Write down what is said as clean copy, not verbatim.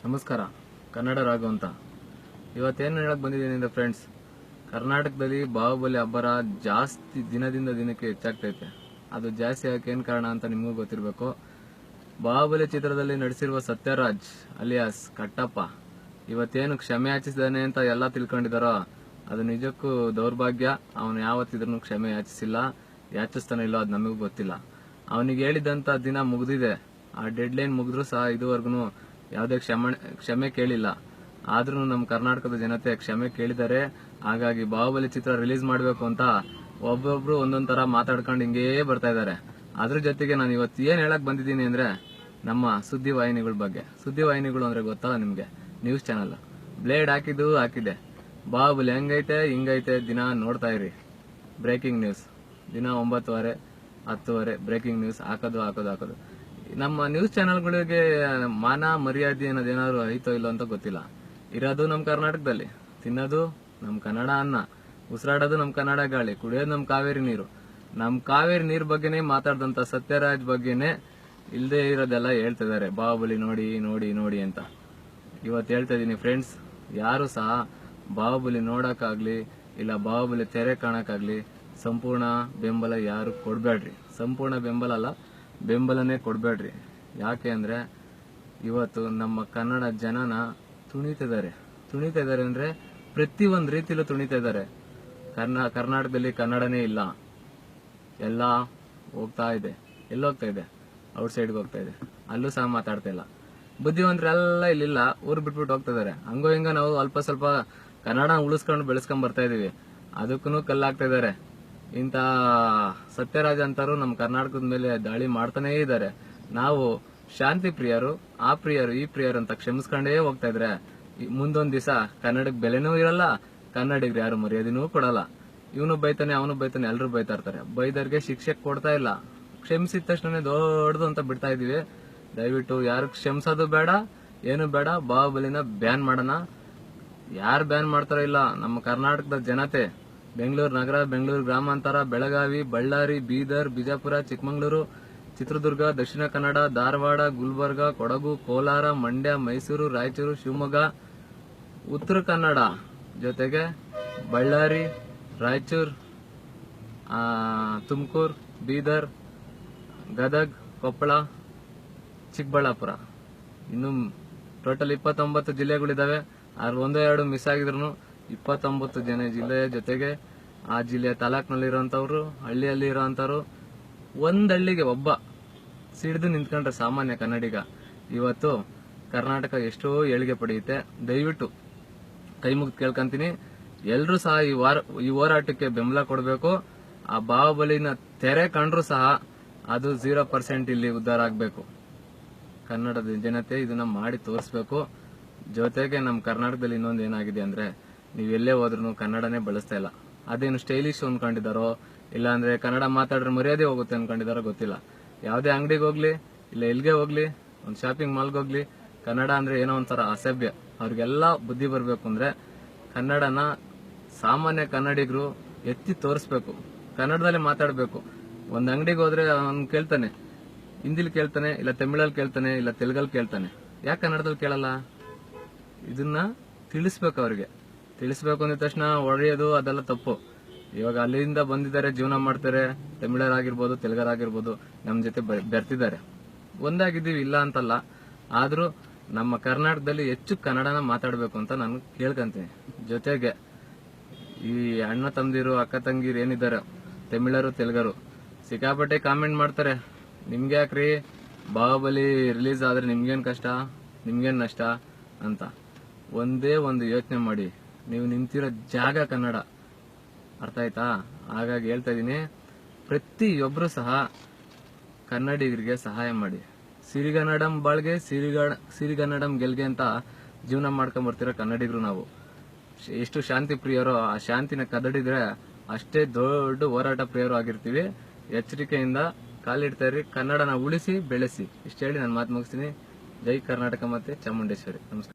ನಮಸ್ಕಾರ. ಕನ್ನಡ ರಾಘು ಅಂತ. ಇವತ್ತೇನು ಹೇಳಕ್ ಬಂದಿದ್ದೀನಿ ಅಂದ್ರೆ ಫ್ರೆಂಡ್ಸ್, ಕರ್ನಾಟಕದಲ್ಲಿ ಬಾಹುಬಲಿ ಅಬ್ಬರ ಜಾಸ್ತಿ ದಿನದಿಂದ ದಿನಕ್ಕೆ ಹೆಚ್ಚಾಗ್ತೈತೆ. ಅದು ಜಾಸ್ತಿ ಆಗಕ್ಕೆ ಏನ್ ಕಾರಣ ಅಂತ ನಿಮಗೂ ಗೊತ್ತಿರಬೇಕು. ಬಾಹುಬಲಿ ಚಿತ್ರದಲ್ಲಿ ನಟಿಸಿರುವ ಸತ್ಯರಾಜ್ ಅಲಿಯಾಸ್ ಕಟ್ಟಪ್ಪ ಇವತ್ತೇನು ಕ್ಷಮೆ ಯಾಚಿಸಿದಾನೆ ಅಂತ ಎಲ್ಲ ತಿಳ್ಕೊಂಡಿದಾರೋ ಅದು ನಿಜಕ್ಕೂ ದೌರ್ಭಾಗ್ಯ. ಅವನು ಯಾವತ್ತಿದ್ರೂ ಕ್ಷಮೆ ಯಾಚಿಸಿಲ್ಲ, ಯಾಚಿಸ್ತಾನೆ ಇಲ್ಲೋ ಅದು ನಮಗೂ ಗೊತ್ತಿಲ್ಲ. ಅವನಿಗೆ ಹೇಳಿದಂತ ದಿನ ಮುಗ್ದಿದೆ. ಆ ಡೆಡ್ ಲೈನ್ ಮುಗಿದ್ರು ಸಹ ಇದುವರೆಗೂ ಯಾವುದೇ ಕ್ಷಮೆ ಕೇಳಿಲ್ಲ. ಆದ್ರೂ ನಮ್ಮ ಕರ್ನಾಟಕದ ಜನತೆ ಕ್ಷಮೆ ಕೇಳಿದ್ದಾರೆ. ಹಾಗಾಗಿ ಬಾಹುಬಲಿ ಚಿತ್ರ ರಿಲೀಸ್ ಮಾಡಬೇಕು ಅಂತ ಒಬ್ಬೊಬ್ರು ಒಂದೊಂದ್ ತರ ಮಾತಾಡ್ಕೊಂಡು ಹಿಂಗೇ ಬರ್ತಾ ಇದಾರೆ. ಅದ್ರ ಜೊತೆಗೆ ನಾನು ಇವತ್ತು ಏನ್ ಹೇಳಕ್ ಬಂದಿದ್ದೀನಿ ಅಂದ್ರೆ ನಮ್ಮ ಸುದ್ದಿ ವಾಹಿನಿಗಳ ಬಗ್ಗೆ. ಸುದ್ದಿ ವಾಹಿನಿಗಳು ಅಂದ್ರೆ ಗೊತ್ತಲ್ಲ ನಿಮ್ಗೆ, ನ್ಯೂಸ್ ಚಾನಲ್. ಬ್ಲೇಡ್ ಹಾಕಿದೆ. ಬಾಹುಬಲಿ ಹೆಂಗೈತೆ ಹಿಂಗೈತೆ ದಿನ ನೋಡ್ತಾ ಇರಿ. ಬ್ರೇಕಿಂಗ್ ನ್ಯೂಸ್ ದಿನ 9:30 10:00 ಬ್ರೇಕಿಂಗ್ ನ್ಯೂಸ್ ಹಾಕೋದು. ನಮ್ಮ ನ್ಯೂಸ್ ಚಾನೆಲ್ಗಳಿಗೆ ಮಾನ ಮರ್ಯಾದೆ ಅನ್ನೋದೇನಾದ್ರು ಐತೋ ಇಲ್ಲೋ ಅಂತ ಗೊತ್ತಿಲ್ಲ. ಇರೋದು ನಮ್ಮ ಕರ್ನಾಟಕದಲ್ಲಿ, ತಿನ್ನೋದು ನಮ್ಮ ಕನ್ನಡ ಅನ್ನ, ಉಸಿರಾಡೋದು ನಮ್ಮ ಕನ್ನಡ ಗಾಳಿ, ಕುಡಿಯೋದು ನಮ್ಮ ಕಾವೇರಿ ನೀರು. ನಮ್ಮ ಕಾವೇರಿ ನೀರ್ ಬಗ್ಗೆನೇ ಮಾತಾಡ್ದಂತ ಸತ್ಯರಾಜ್ ಬಗ್ಗೆನೆ ಇಲ್ದೇ ಇರೋದೆಲ್ಲ ಹೇಳ್ತಿದ್ದಾರೆ. ಬಾಹುಬಲಿ ನೋಡಿ ಅಂತ ಇವತ್ತು ಹೇಳ್ತಾ ಇದೀನಿ ಫ್ರೆಂಡ್ಸ್. ಯಾರು ಸಹ ಬಾಹುಬಲಿ ನೋಡಕ್ಕಾಗ್ಲಿ ಇಲ್ಲ ಬಾಹುಬಲಿ ತೆರೆ ಕಾಣಕ್ಕಾಗ್ಲಿ ಸಂಪೂರ್ಣ ಬೆಂಬಲ ಯಾರು ಕೊಡ್ಬೇಡ್ರಿ. ಸಂಪೂರ್ಣ ಬೆಂಬಲ ಅಲ್ಲ, ಬೆಂಬಲನೇ ಕೊಡ್ಬೇಡ್ರಿ. ಯಾಕೆ ಅಂದ್ರೆ ಇವತ್ತು ನಮ್ಮ ಕನ್ನಡ ಜನನ ತುಣಿತಿದ್ದಾರೆ ಅಂದ್ರೆ ಪ್ರತಿ ಒಂದ್ ರೀತಿಲೂ ತುಣಿತಾ ಇದ್ದಾರೆ. ಕರ್ನಾಟಕದಲ್ಲಿ ಕನ್ನಡನೇ ಇಲ್ಲ, ಎಲ್ಲ ಹೋಗ್ತಾ ಇದೆ. ಎಲ್ಲೋಗ್ತಾ ಇದೆ? ಔಟ್ ಸೈಡ್ಗೆ ಹೋಗ್ತಾ ಇದೆ. ಅಲ್ಲೂ ಸಹ ಮಾತಾಡ್ತಾ ಇಲ್ಲ. ಬುದ್ಧಿವಂತರೆಲ್ಲ ಇಲ್ಲಿಲ್ಲ, ಊರ್ ಬಿಟ್ಬಿಟ್ಟು ಹೋಗ್ತಾ ಇದಾರೆ. ಹಂಗೋ ಹಿಂಗ ನಾವು ಅಲ್ಪ ಸ್ವಲ್ಪ ಕನ್ನಡ ಉಳಿಸ್ಕೊಂಡು ಬೆಳೆಸ್ಕೊಂಡ್ ಬರ್ತಾ ಇದೀವಿ, ಅದಕ್ಕೂ ಕಲ್ಲಾಗ್ತಾ ಇದಾರೆ. ಇಂತ ಸತ್ಯರಾಜ್ ಅಂತರು ನಮ್ಮ ಕರ್ನಾಟಕದ ಮೇಲೆ ದಾಳಿ ಮಾಡ್ತಾನೇ ಇದ್ದಾರೆ. ನಾವು ಶಾಂತಿ ಪ್ರಿಯರು, ಆ ಪ್ರಿಯರು ಈ ಪ್ರಿಯರು ಅಂತ ಕ್ಷಮಿಸ್ಕೊಂಡೇ ಹೋಗ್ತಾ ಇದ್ರೆ ಮುಂದೊಂದ್ ದಿವಸ ಕನ್ನಡಕ್ಕೆ ಬೆಲೆನೂ ಇರಲ್ಲ, ಕನ್ನಡಿಗರು ಯಾರು ಮರ್ಯಾದೆನೂ ಕೊಡಲ್ಲ. ಇವನು ಬೈತಾನೆ ಅವನು ಬೈತಾನೆ, ಎಲ್ರು ಬೈತಾ ಇರ್ತಾರೆ. ಬೈದರ್ಗೆ ಶಿಕ್ಷೆ ಕೊಡ್ತಾ ಇಲ್ಲ. ಕ್ಷಮಿಸಿದ ತಕ್ಷಣ ದೊಡ್ಡದು ಅಂತ ಬಿಡ್ತಾ ಇದೀವಿ. ದಯವಿಟ್ಟು ಯಾರು ಕ್ಷಮಿಸೋದು ಬೇಡ, ಏನು ಬೇಡ. ಬಾಹುಬಲಿನ ಬ್ಯಾನ್ ಮಾಡೋಣ. ಯಾರು ಬ್ಯಾನ್ ಮಾಡ್ತಾರೋ ಇಲ್ಲ, ನಮ್ಮ ಕರ್ನಾಟಕದ ಜನತೆ, ಬೆಂಗಳೂರು ನಗರ, ಬೆಂಗಳೂರು ಗ್ರಾಮಾಂತರ, ಬೆಳಗಾವಿ, ಬಳ್ಳಾರಿ, ಬೀದರ್, ಬಿಜಾಪುರ, ಚಿಕ್ಕಮಗಳೂರು, ಚಿತ್ರದುರ್ಗ, ದಕ್ಷಿಣ ಕನ್ನಡ, ಧಾರವಾಡ, ಗುಲ್ಬರ್ಗ, ಕೊಡಗು, ಕೋಲಾರ, ಮಂಡ್ಯ, ಮೈಸೂರು, ರಾಯಚೂರು, ಶಿವಮೊಗ್ಗ, ಉತ್ತರ ಕನ್ನಡ ಜೊತೆಗೆ ಬಳ್ಳಾರಿ, ರಾಯಚೂರು, ತುಮಕೂರು, ಬೀದರ್, ಗದಗ್, ಕೊಪ್ಪಳ, ಚಿಕ್ಕಬಳ್ಳಾಪುರ, ಇನ್ನು ಟೋಟಲ್ 29 ಜಿಲ್ಲೆಗಳಿದಾವೆ. ಆದ್ರೆ 1-2 ಮಿಸ್ ಆಗಿದ್ರು 29 ಜಿಲ್ಲೆಯ ಜೊತೆಗೆ ಆ ಜಿಲ್ಲೆಯ ತಾಲೂಕಿನಲ್ಲಿರುವಂತವ್ರು, ಹಳ್ಳಿಯಲ್ಲಿ ಇರೋಂಥವ್ರು, ಒಂದ್ ಹಳ್ಳಿಗೆ ಒಬ್ಬ ಸಿಡಿದು ನಿಂತ್ಕೊಂಡ್ರೆ ಸಾಮಾನ್ಯ ಕನ್ನಡಿಗ ಇವತ್ತು ಕರ್ನಾಟಕ ಎಷ್ಟೋ ಏಳಿಗೆ ಪಡೆಯುತ್ತೆ. ದಯವಿಟ್ಟು ಕೈ ಮುಗಿದು ಕೇಳ್ಕೊಂತೀನಿ, ಎಲ್ರೂ ಸಹ ಈ ಹೋರಾಟಕ್ಕೆ ಬೆಂಬಲ ಕೊಡಬೇಕು. ಆ ಬಾಹುಬಲಿನ ತೆರೆ ಕಂಡ್ರು ಸಹ ಅದು 0% ಇಲ್ಲಿ ಉದ್ಧಾರ ಆಗ್ಬೇಕು. ಕನ್ನಡದ ಜನತೆ ಇದನ್ನ ಮಾಡಿ ತೋರಿಸ್ಬೇಕು. ಜೊತೆಗೆ ನಮ್ಮ ಕರ್ನಾಟಕದಲ್ಲಿ ಇನ್ನೊಂದು ಏನಾಗಿದೆ ಅಂದ್ರೆ, ನೀವೆಲ್ಲೇ ಹೋದ್ರೂ ಕನ್ನಡನೇ ಬಳಸ್ತಾ ಇಲ್ಲ. ಅದೇನು ಸ್ಟೈಲಿಶ್ ಅನ್ಕೊಂಡಿದಾರೋ ಇಲ್ಲ ಅಂದ್ರೆ ಕನ್ನಡ ಮಾತಾಡ್ರೆ ಮರ್ಯಾದೆ ಹೋಗುತ್ತೆ ಅನ್ಕೊಂಡಿದಾರೋ ಗೊತ್ತಿಲ್ಲ. ಯಾವ್ದೇ ಅಂಗಡಿಗೆ ಹೋಗ್ಲಿ ಇಲ್ಲ ಎಲ್ಗೆ ಹೋಗ್ಲಿ, ಒಂದ್ ಶಾಪಿಂಗ್ ಮಾಲ್ಗೆ ಹೋಗ್ಲಿ, ಕನ್ನಡ ಅಂದ್ರೆ ಏನೋ ಒಂಥರ ಅಸಭ್ಯ. ಅವ್ರಿಗೆಲ್ಲ ಬುದ್ಧಿ ಬರ್ಬೇಕು ಅಂದ್ರೆ ಕನ್ನಡನ ಸಾಮಾನ್ಯ ಕನ್ನಡಿಗರು ಎತ್ತಿ ತೋರಿಸ್ಬೇಕು, ಕನ್ನಡದಲ್ಲಿ ಮಾತಾಡ್ಬೇಕು. ಒಂದ್ ಅಂಗಡಿಗೆ ಹೋದ್ರೆ ಅವ್ನು ಕೇಳ್ತಾನೆ, ಹಿಂದಿಲಿ ಕೇಳ್ತಾನೆ, ಇಲ್ಲ ತಮಿಳಲ್ಲಿ ಕೇಳ್ತಾನೆ, ಇಲ್ಲ ತೆಲುಗಲ್ಲಿ ಕೇಳ್ತಾನೆ. ಯಾಕೆ ಕನ್ನಡದಲ್ಲಿ ಕೇಳಲ್ಲ? ಇದನ್ನ ತಿಳಿಸ್ಬೇಕು. ಅವ್ರಿಗೆ ತಿಳಿಸ್ಬೇಕು ಅಂದ ತಕ್ಷಣ ಹೊಡೆಯೋದು ಅದೆಲ್ಲ ತಪ್ಪು. ಇವಾಗ ಅಲ್ಲಿಂದ ಬಂದಿದ್ದಾರೆ, ಜೀವನ ಮಾಡ್ತಾರೆ, ತಮಿಳರಾಗಿರ್ಬೋದು, ತೆಲುಗರಾಗಿರ್ಬೋದು, ನಮ್ ಜೊತೆ ಬೆರ್ತಿದ್ದಾರೆ. ಒಂದಾಗಿದ್ದೀವಿ, ಇಲ್ಲ ಅಂತಲ್ಲ. ಆದ್ರೂ ನಮ್ಮ ಕರ್ನಾಟಕದಲ್ಲಿ ಹೆಚ್ಚು ಕನ್ನಡನ ಮಾತಾಡ್ಬೇಕು ಅಂತ ನಾನು ಕೇಳ್ಕೊಂತೀನಿ. ಜೊತೆಗೆ ಈ ಅಣ್ಣ ತಮ್ದಿರು, ಅಕ್ಕ ತಂಗಿರು ಏನಿದ್ದಾರೆ, ತಮಿಳರು ತೆಲುಗರು, ಸಿಕ್ಕಾಪಟ್ಟೆ ಕಾಮೆಂಟ್ ಮಾಡ್ತಾರೆ. ನಿಮ್ಗೆ ಯಾಕ್ರಿ ಬಾಹುಬಲಿ ರಿಲೀಸ್ ಆದ್ರೆ ನಿಮ್ಗೇನ್ ಕಷ್ಟ, ನಿಮ್ಗೇನ್ ನಷ್ಟ ಅಂತ. ಒಂದೇ ಒಂದು ಯೋಚನೆ ಮಾಡಿ, ನೀವು ನಿಂತಿರೋ ಜಾಗ ಕನ್ನಡ, ಅರ್ಥ ಆಯ್ತಾ? ಹಾಗಾಗಿ ಹೇಳ್ತಾ ಇದೀನಿ, ಪ್ರತಿಯೊಬ್ರು ಸಹ ಕನ್ನಡಿಗರಿಗೆ ಸಹಾಯ ಮಾಡಿ. ಸಿರಿಗನ್ನಡಂ ಬಾಳ್ಗೆ, ಸಿರಿಗನ್ನಡಂ ಗೆಲ್ಗೆ ಅಂತ ಜೀವನ ಮಾಡ್ಕೊಂಡ್ ಬರ್ತಿರೋ ಕನ್ನಡಿಗರು ನಾವು. ಎಷ್ಟು ಶಾಂತಿ ಪ್ರಿಯರೋ ಆ ಶಾಂತಿನ ಕದಡಿದ್ರೆ ಅಷ್ಟೇ ದೊಡ್ಡ ಹೋರಾಟ ಪ್ರಿಯರು ಆಗಿರ್ತೀವಿ. ಎಚ್ಚರಿಕೆಯಿಂದ ಕಾಲಿಡ್ತಾ ಇರಿ, ಕನ್ನಡನ ಉಳಿಸಿ ಬೆಳೆಸಿ. ಇಷ್ಟ ಹೇಳಿ ನಾನು ಮಾತು ಮುಗಿಸ್ತೀನಿ. ಜೈ ಕರ್ನಾಟಕ ಮತ್ತೆ ಚಾಮುಂಡೇಶ್ವರಿ. ನಮಸ್ಕಾರ.